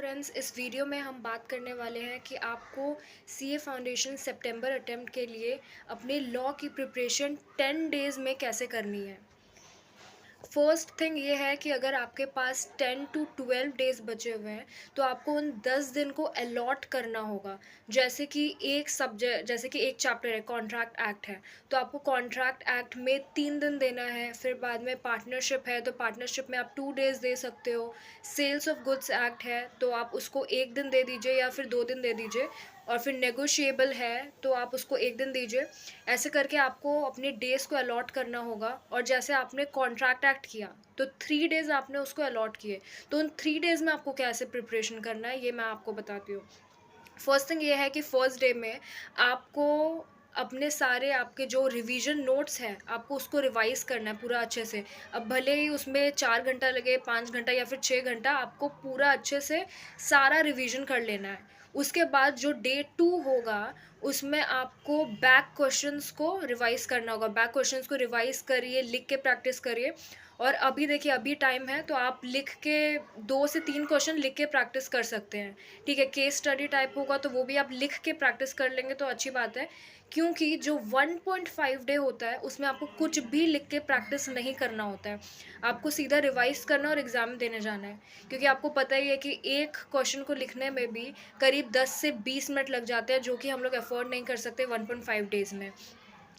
Friends, इस video में हम बात करने वाले हैं कि आपको सीए फाउंडेशन सितंबर अटेम्प्ट के लिए अपने लॉ की प्रिपरेशन 10 डेज़ में कैसे करनी है। फर्स्ट थिंग ये है कि अगर आपके पास 10 टू 12 डेज़ बचे हुए हैं तो आपको उन 10 दिन को अलॉट करना होगा। जैसे कि एक चैप्टर है, कॉन्ट्रैक्ट एक्ट है, तो आपको कॉन्ट्रैक्ट एक्ट में 3 दिन देना है। फिर बाद में पार्टनरशिप है तो पार्टनरशिप में आप 2 डेज़ दे सकते हो। सेल्स ऑफ गुड्स एक्ट है तो आप उसको 1 दिन दे दीजिए या फिर 2 दिन दे दीजिए। और फिर नेगोशिएबल है तो आप उसको 1 दिन दीजिए। ऐसे करके आपको अपने डेज़ को अलॉट करना होगा। और जैसे आपने कॉन्ट्रैक्ट एक्ट किया तो 3 डेज़ आपने उसको अलॉट किए, तो उन 3 डेज़ में आपको कैसे प्रिपरेशन करना है ये मैं आपको बताती हूँ। फर्स्ट थिंग ये है कि फर्स्ट डे में आपको अपने सारे आपके जो रिवीजन नोट्स हैं आपको उसको रिवाइज करना है पूरा अच्छे से। अब भले ही उसमें 4 घंटा लगे, 5 घंटा या फिर 6 घंटा, आपको पूरा अच्छे से सारा रिवीजन कर लेना है। उसके बाद जो डे 2 होगा उसमें आपको बैक क्वेश्चंस को रिवाइज करना होगा। बैक क्वेश्चंस को रिवाइज करिए, लिख के प्रैक्टिस करिए। और अभी देखिए, अभी टाइम है तो आप लिख के 2 से 3 क्वेश्चन लिख के प्रैक्टिस कर सकते हैं। ठीक है, केस स्टडी टाइप होगा तो वो भी आप लिख के प्रैक्टिस कर लेंगे तो अच्छी बात है। क्योंकि जो 1.5 डे होता है उसमें आपको कुछ भी लिख के प्रैक्टिस नहीं करना होता है। आपको सीधा रिवाइज करना और एग्ज़ाम देने जाना है। क्योंकि आपको पता ही है कि एक क्वेश्चन को लिखने में भी करीब 10 से 20 मिनट लग जाते हैं, जो कि हम लोग अफोर्ड नहीं कर सकते 1.5 डेज़ में।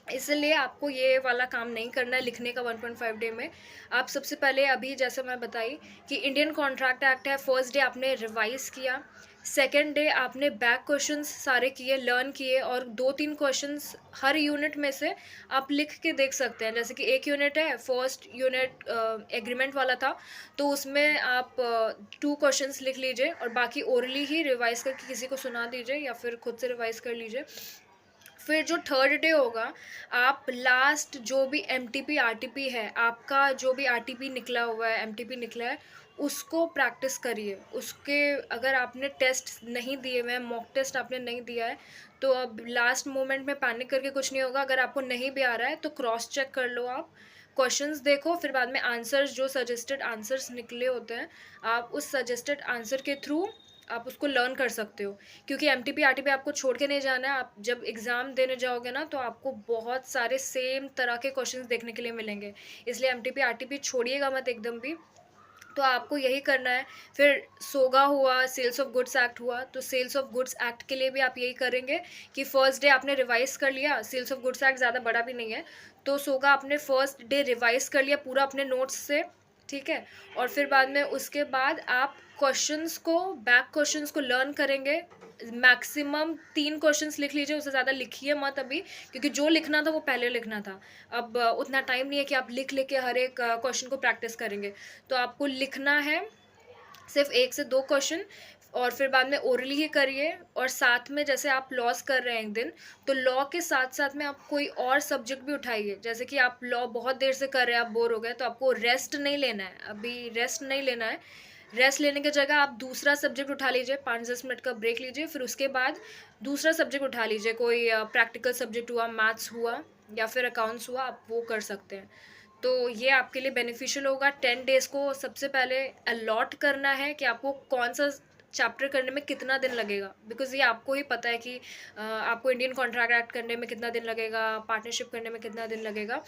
इसलिए आपको ये वाला काम नहीं करना है लिखने का 1.5 डे में। आप सबसे पहले, अभी जैसे मैं बताई कि इंडियन कॉन्ट्रैक्ट एक्ट है, फर्स्ट डे आपने रिवाइज़ किया। सेकंड डे आपने बैक क्वेश्चंस सारे किए, लर्न किए, और 2-3 क्वेश्चंस हर यूनिट में से आप लिख के देख सकते हैं। जैसे कि एक यूनिट है, फर्स्ट यूनिट एग्रीमेंट वाला था, तो उसमें आप 2 क्वेश्चंस लिख लीजिए और बाकी ओरली ही रिवाइज़ करके किसी को सुना दीजिए या फिर खुद से रिवाइज़ कर लीजिए। फिर जो थर्ड डे होगा, आप लास्ट जो भी एमटीपी आरटीपी है, आपका जो भी आरटीपी निकला हुआ है, एमटीपी निकला है, उसको प्रैक्टिस करिए। उसके अगर आपने टेस्ट नहीं दिए हुए हैं, मॉक टेस्ट आपने नहीं दिया है, तो अब लास्ट मोमेंट में पैनिक करके कुछ नहीं होगा। अगर आपको नहीं भी आ रहा है तो क्रॉस चेक कर लो, आप क्वेश्चंस देखो, फिर बाद में आंसर्स, जो सजेस्टेड आंसर्स निकले होते हैं, आप उस सजेस्टेड आंसर के थ्रू आप उसको लर्न कर सकते हो। क्योंकि एमटीपी आरटीपी आपको छोड़ के नहीं जाना है। आप जब एग्ज़ाम देने जाओगे ना तो आपको बहुत सारे सेम तरह के क्वेश्चंस देखने के लिए मिलेंगे। इसलिए एमटीपी आरटीपी छोड़िएगा मत एकदम भी। तो आपको यही करना है। फिर सोगा हुआ, सेल्स ऑफ गुड्स एक्ट हुआ, तो सेल्स ऑफ गुड्स एक्ट के लिए भी आप यही करेंगे कि फर्स्ट डे आपने रिवाइज़ कर लिया। सेल्स ऑफ गुड्स एक्ट ज़्यादा बड़ा भी नहीं है, तो सोगा आपने फर्स्ट डे रिवाइज़ कर लिया पूरा अपने नोट्स से, ठीक है। और फिर बाद में उसके बाद आप क्वेश्चंस को, बैक क्वेश्चंस को लर्न करेंगे। मैक्सिमम 3 क्वेश्चंस लिख लीजिए, उससे ज़्यादा लिखिए मत अभी, क्योंकि जो लिखना था वो पहले लिखना था। अब उतना टाइम नहीं है कि आप लिख के हर एक क्वेश्चन को प्रैक्टिस करेंगे। तो आपको लिखना है सिर्फ 1 से 2 क्वेश्चन, और फिर बाद में ओरली ही करिए। और साथ में जैसे आप लॉज कर रहे हैं एक दिन, तो लॉ के साथ साथ में आप कोई और सब्जेक्ट भी उठाइए। जैसे कि आप लॉ बहुत देर से कर रहे हैं, आप बोर हो गए, तो आपको रेस्ट नहीं लेना है, अभी रेस्ट नहीं लेना है। रेस्ट लेने की जगह आप दूसरा सब्जेक्ट उठा लीजिए, 5-10 मिनट का ब्रेक लीजिए, फिर उसके बाद दूसरा सब्जेक्ट उठा लीजिए। कोई प्रैक्टिकल सब्जेक्ट हुआ, मैथ्स हुआ या फिर अकाउंट्स हुआ, आप वो कर सकते हैं। तो ये आपके लिए बेनिफिशियल होगा। 10 डेज़ को सबसे पहले अलॉट करना है कि आपको कौन सा चैप्टर करने में कितना दिन लगेगा, बिकॉज़ ये आपको ही पता है कि आपको इंडियन कॉन्ट्रैक्ट एक्ट करने में कितना दिन लगेगा, पार्टनरशिप करने में कितना दिन लगेगा।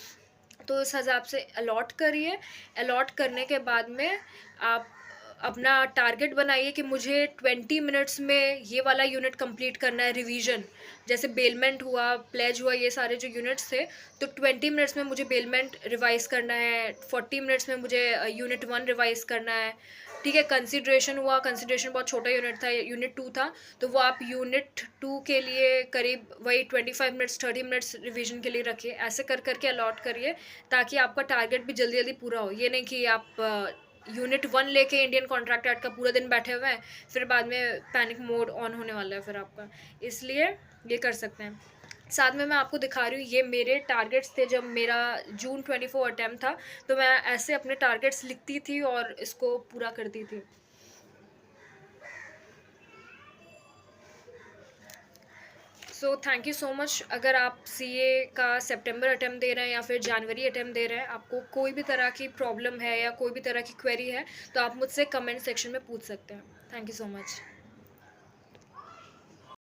तो इस हिसाब से अलॉट करिए। अलॉट करने के बाद में आप अपना टारगेट बनाइए कि मुझे 20 मिनट्स में ये वाला यूनिट कंप्लीट करना है, रिवीजन। जैसे बेलमेंट हुआ, प्लेज हुआ, ये सारे जो यूनिट्स थे, तो 20 मिनट्स में मुझे बेलमेंट रिवाइज करना है, 40 मिनट्स में मुझे यूनिट 1 रिवाइज करना है, ठीक है। कंसिडरेशन हुआ, कंसिडरेशन बहुत छोटा यूनिट था, यूनिट 2 था, तो वो आप यूनिट 2 के लिए करीब वही 25 मिनट्स, 30 मिनट्स रिवीजन के लिए रखिए। ऐसे कर करके अलॉट करिए ताकि आपका टारगेट भी जल्दी जल्दी पूरा हो। ये नहीं कि आप यूनिट 1 लेके इंडियन कॉन्ट्रैक्ट एक्ट का पूरा दिन बैठे हुए हैं, फिर बाद में पैनिक मोड ऑन होने वाला है फिर आपका। इसलिए ये कर सकते हैं। साथ में मैं आपको दिखा रही हूँ, ये मेरे टारगेट्स थे जब मेरा जून 24 अटेम्प्ट था, तो मैं ऐसे अपने टारगेट्स लिखती थी और इसको पूरा करती थी। So thank you so much. अगर आप सीए का सितंबर अटेम्प्ट दे रहे हैं या फिर जनवरी अटेम्प्ट दे रहे हैं, आपको कोई भी तरह की प्रॉब्लम है या कोई भी तरह की क्वेरी है, तो आप मुझसे कमेंट सेक्शन में पूछ सकते हैं। Thank you so much.